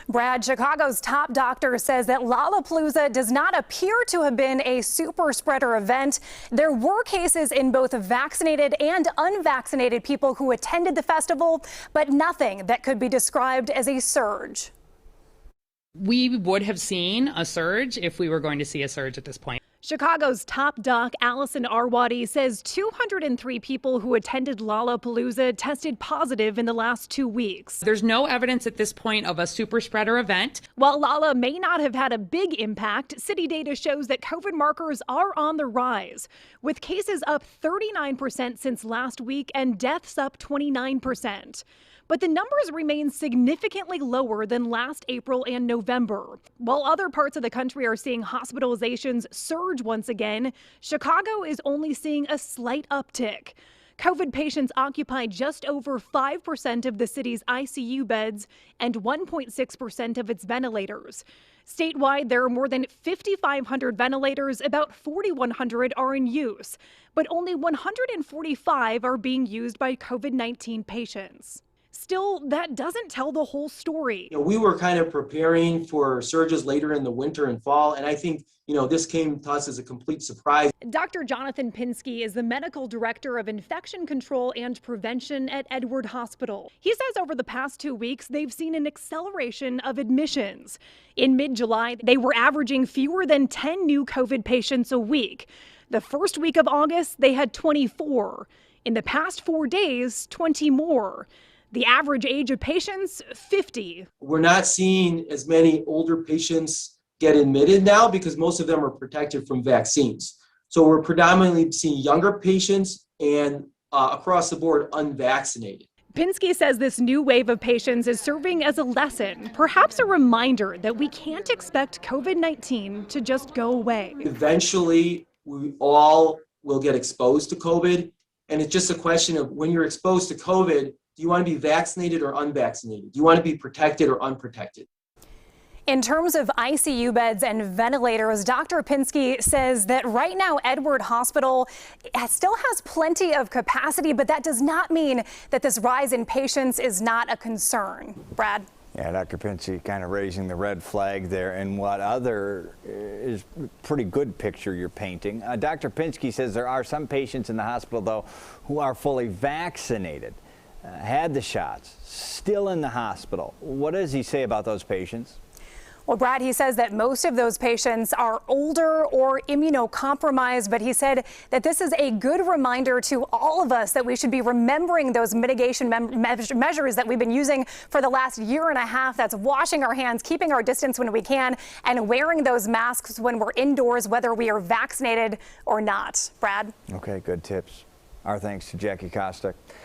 Brad, Chicago's top doctor says that Lollapalooza does not appear to have been a super spreader event. There were cases in both vaccinated and unvaccinated people who attended the festival, but nothing that could be described as a surge. We would have seen a surge if we were going to see a surge at this point. Chicago's top doc, Allison Arwady, says 203 people who attended Lollapalooza tested positive in the last 2 weeks. There's no evidence at this point of a super spreader event. While Lolla may not have had a big impact, city data shows that COVID markers are on the rise, with cases up 39% since last week and deaths up 29%. But the numbers remain significantly lower than last April and November. While other parts of the country are seeing hospitalizations surge once again, Chicago is only seeing a slight uptick. COVID patients occupy just over 5% of the city's ICU beds and 1.6% of its ventilators. Statewide, there are more than 5,500 ventilators, about 4,100 are in use, but only 145 are being used by COVID-19 patients. Still, that doesn't tell the whole story. We were kind of preparing for surges later in the winter and fall, and I think, this came to us as a complete surprise. Dr. Jonathan Pinsky is the medical director of infection control and prevention at Edward Hospital. He says over the past 2 weeks, they've seen an acceleration of admissions. In mid-July, they were averaging fewer than 10 new COVID patients a week. The first week of August, they had 24. In the past 4 days, 20 more. The average age of patients, 50. We're not seeing as many older patients get admitted now because most of them are protected from vaccines. So we're predominantly seeing younger patients and across the board unvaccinated. Pinsky says this new wave of patients is serving as a lesson, perhaps a reminder that we can't expect COVID-19 to just go away. Eventually, we all will get exposed to COVID. And it's just a question of when you're exposed to COVID, do you want to be vaccinated or unvaccinated? Do you want to be protected or unprotected? In terms of ICU beds and ventilators, Dr. Pinsky says that right now Edward Hospital still has plenty of capacity, but that does not mean that this rise in patients is not a concern. Brad? Yeah, Dr. Pinsky kind of raising the red flag there, and what other is pretty good picture you're painting. Dr. Pinsky says there are some patients in the hospital, though, who are fully vaccinated. Had the shots, still in the hospital. What does he say about those patients? Well, Brad, he says that most of those patients are older or immunocompromised, but he said that this is a good reminder to all of us that we should be remembering those mitigation measures that we've been using for the last year and a half. That's washing our hands, keeping our distance when we can, and wearing those masks when we're indoors, whether we are vaccinated or not. Brad? Okay, good tips. Our thanks to Jackie Kostek.